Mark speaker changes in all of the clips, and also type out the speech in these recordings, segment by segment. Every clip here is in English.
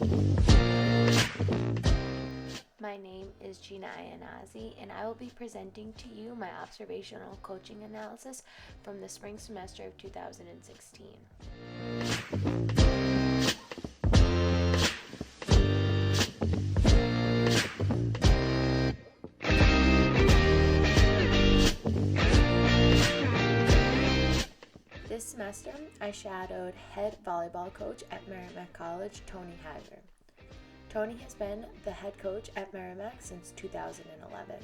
Speaker 1: My name is Gina Ayanazi, and I will be presenting to you my observational coaching analysis from the spring semester of 2016. This semester, I shadowed head volleyball coach at Merrimack College, Tony Hajjar. Tony has been the head coach at Merrimack since 2011.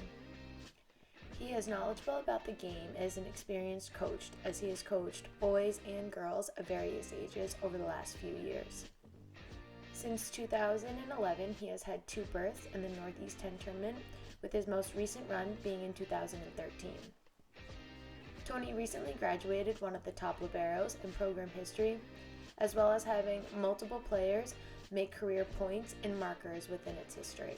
Speaker 1: He is knowledgeable about the game and is an experienced coach, as he has coached boys and girls of various ages over the last few years. Since 2011, he has had 2 berths in the Northeast 10 tournament, with his most recent run being in 2013. Tony recently graduated one of the top liberos in program history, as well as having multiple players make career points and markers within its history.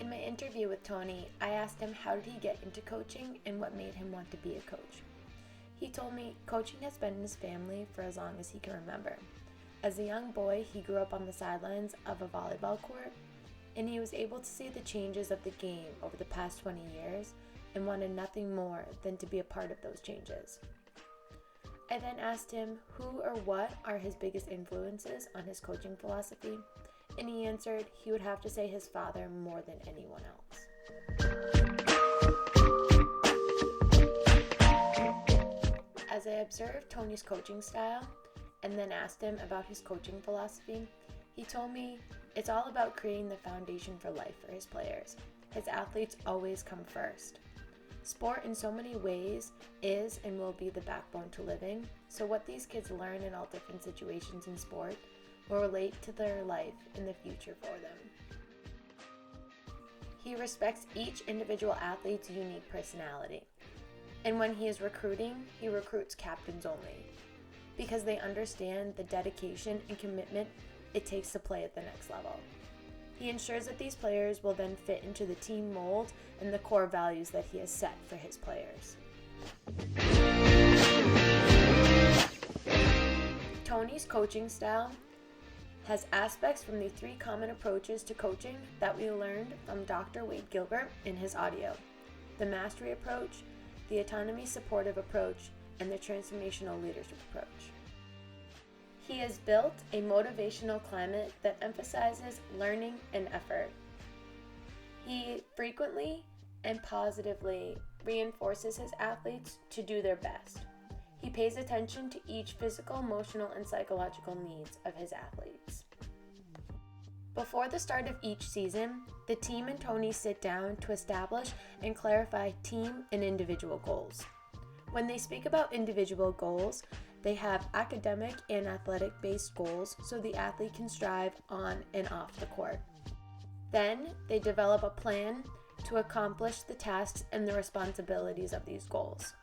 Speaker 1: In my interview with Tony, I asked him how did he get into coaching and what made him want to be a coach. He told me coaching has been in his family for as long as he can remember. As a young boy, he grew up on the sidelines of a volleyball court, and he was able to see the changes of the game over the past 20 years and wanted nothing more than to be a part of those changes. I then asked him who or what are his biggest influences on his coaching philosophy, and he answered he would have to say his father more than anyone else. As I observed Tony's coaching style and then asked him about his coaching philosophy, he told me it's all about creating the foundation for life for his players. His athletes always come first. Sport in so many ways is and will be the backbone to living, so what these kids learn in all different situations in sport will relate to their life in the future for them. He respects each individual athlete's unique personality, and when he is recruiting, he recruits captains only, because they understand the dedication and commitment it takes to play at the next level. He ensures that these players will then fit into the team mold and the core values that he has set for his players. Tony's coaching style has aspects from the 3 common approaches to coaching that we learned from Dr. Wade Gilbert in his audio: the mastery approach, the autonomy supportive approach, and the transformational leadership approach. He has built a motivational climate that emphasizes learning and effort. He frequently and positively reinforces his athletes to do their best. He pays attention to each physical, emotional, and psychological needs of his athletes. Before the start of each season, the team and Tony sit down to establish and clarify team and individual goals. When they speak about individual goals, they have academic and athletic-based goals so the athlete can strive on and off the court. Then, they develop a plan to accomplish the tasks and the responsibilities of these goals.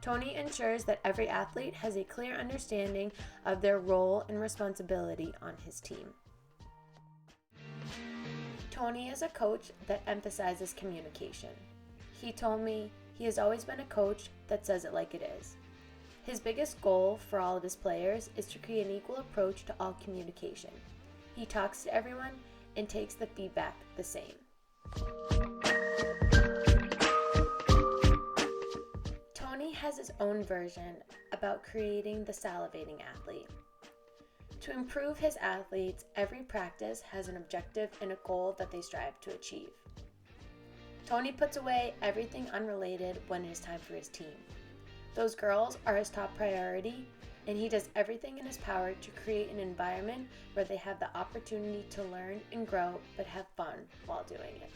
Speaker 1: Tony ensures that every athlete has a clear understanding of their role and responsibility on his team. Tony is a coach that emphasizes communication. He told me he has always been a coach that says it like it is. His biggest goal for all of his players is to create an equal approach to all communication. He talks to everyone and takes the feedback the same. Tony has his own version about creating the salivating athlete. To improve his athletes, every practice has an objective and a goal that they strive to achieve. Tony puts away everything unrelated when it is time for his team. Those girls are his top priority, and he does everything in his power to create an environment where they have the opportunity to learn and grow, but have fun while doing it.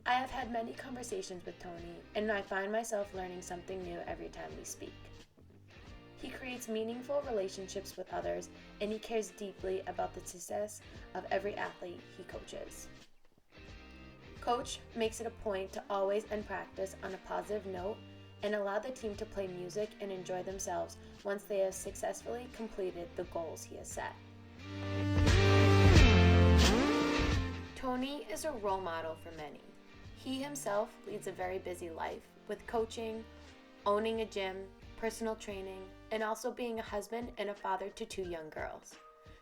Speaker 1: I have had many conversations with Tony, and I find myself learning something new every time we speak. He creates meaningful relationships with others, and he cares deeply about the success of every athlete he coaches. Coach makes it a point to always end practice on a positive note and allow the team to play music and enjoy themselves once they have successfully completed the goals he has set. Tony is a role model for many. He himself leads a very busy life with coaching, owning a gym, personal training, and also being a husband and a father to 2 young girls.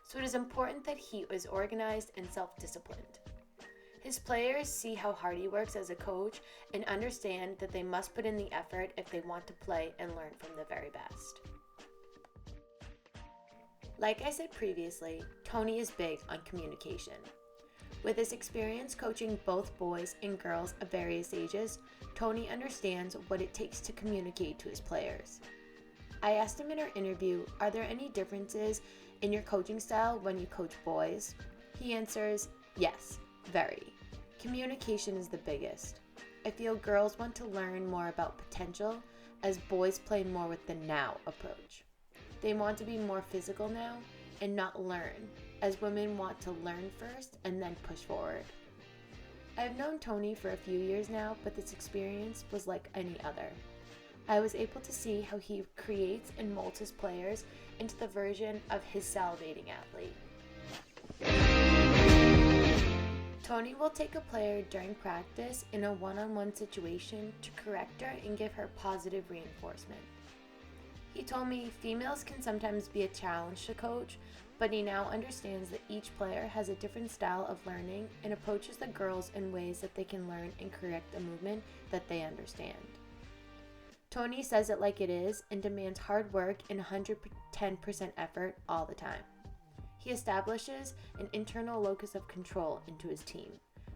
Speaker 1: So it is important that he is organized and self-disciplined. His players see how hard he works as a coach and understand that they must put in the effort if they want to play and learn from the very best. Like I said previously, Tony is big on communication. With his experience coaching both boys and girls of various ages, Tony understands what it takes to communicate to his players. I asked him in our interview, are there any differences in your coaching style when you coach boys? He answers, yes, very. Communication is the biggest. I feel girls want to learn more about potential as boys play more with the now approach. They want to be more physical now and not learn, as women want to learn first and then push forward. I've known Tony for a few years now, but this experience was like any other. I was able to see how he creates and molds his players into the version of his salivating athlete. Tony will take a player during practice in a one-on-one situation to correct her and give her positive reinforcement. He told me females can sometimes be a challenge to coach, but he now understands that each player has a different style of learning and approaches the girls in ways that they can learn and correct a movement that they understand. Tony says it like it is and demands hard work and 110% effort all the time. He establishes an internal locus of control into his team,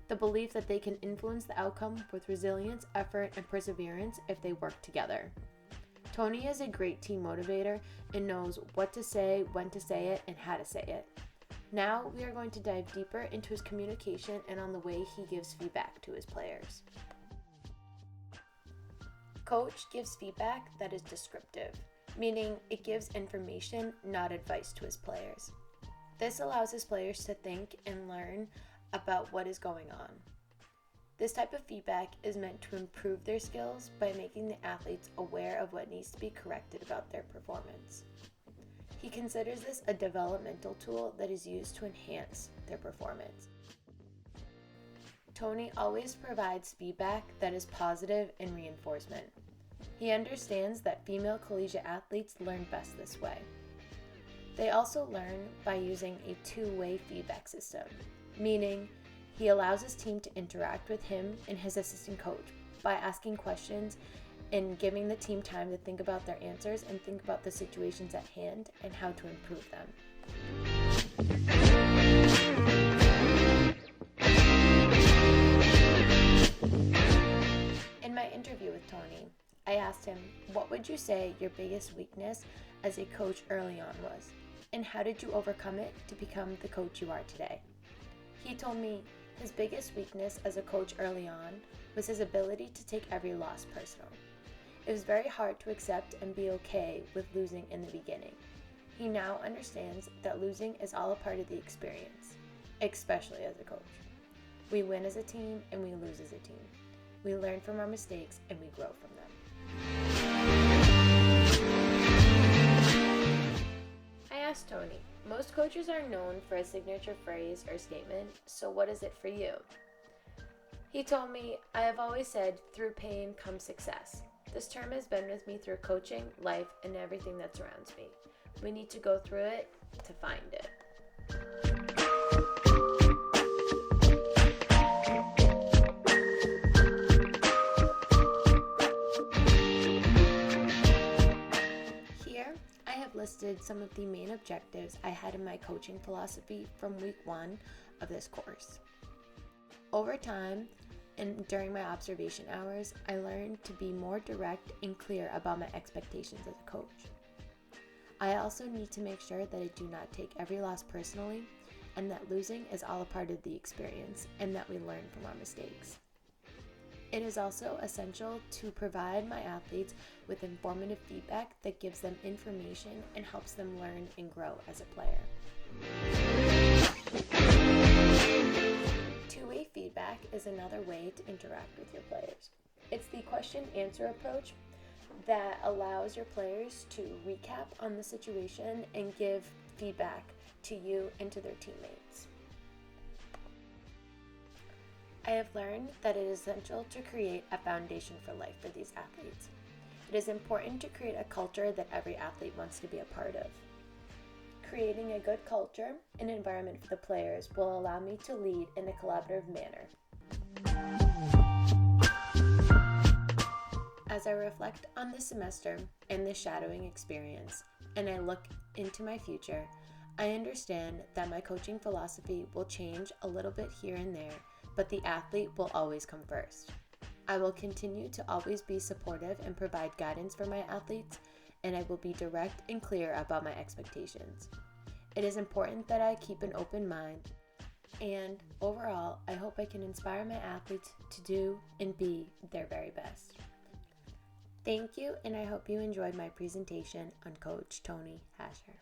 Speaker 1: the belief that they can influence the outcome with resilience, effort, and perseverance if they work together. Tony is a great team motivator and knows what to say, when to say it, and how to say it. Now we are going to dive deeper into his communication and on the way he gives feedback to his players. Coach gives feedback that is descriptive, meaning it gives information, not advice to his players. This allows his players to think and learn about what is going on. This type of feedback is meant to improve their skills by making the athletes aware of what needs to be corrected about their performance. He considers this a developmental tool that is used to enhance their performance. Tony always provides feedback that is positive and reinforcement. He understands that female collegiate athletes learn best this way. They also learn by using a two-way feedback system, meaning he allows his team to interact with him and his assistant coach by asking questions and giving the team time to think about their answers and think about the situations at hand and how to improve them. In my interview with Tony, I asked him, what would you say your biggest weakness as a coach early on was, and how did you overcome it to become the coach you are today? He told me his biggest weakness as a coach early on was his ability to take every loss personal. It was very hard to accept and be okay with losing in the beginning. He now understands that losing is all a part of the experience, especially as a coach. We win as a team and we lose as a team. We learn from our mistakes and we grow from them. I asked Tony, most coaches are known for a signature phrase or statement, so what is it for you? He told me, I have always said, through pain comes success. This term has been with me through coaching, life, and everything that surrounds me. We need to go through it to find it. Here, I have listed some of the main objectives I had in my coaching philosophy from week 1 of this course. Over time, and during my observation hours, I learned to be more direct and clear about my expectations as a coach. I also need to make sure that I do not take every loss personally and that losing is all a part of the experience and that we learn from our mistakes. It is also essential to provide my athletes with informative feedback that gives them information and helps them learn and grow as a player. Two-way feedback is another way to interact with your players. It's the question-answer approach that allows your players to recap on the situation and give feedback to you and to their teammates. I have learned that it is essential to create a foundation for life for these athletes. It is important to create a culture that every athlete wants to be a part of. Creating a good culture and environment for the players will allow me to lead in a collaborative manner. As I reflect on this semester and this shadowing experience, and I look into my future, I understand that my coaching philosophy will change a little bit here and there, but the athlete will always come first. I will continue to always be supportive and provide guidance for my athletes, and I will be direct and clear about my expectations. It is important that I keep an open mind, and overall, I hope I can inspire my athletes to do and be their very best. Thank you, and I hope you enjoyed my presentation on Coach Tony Hajjar.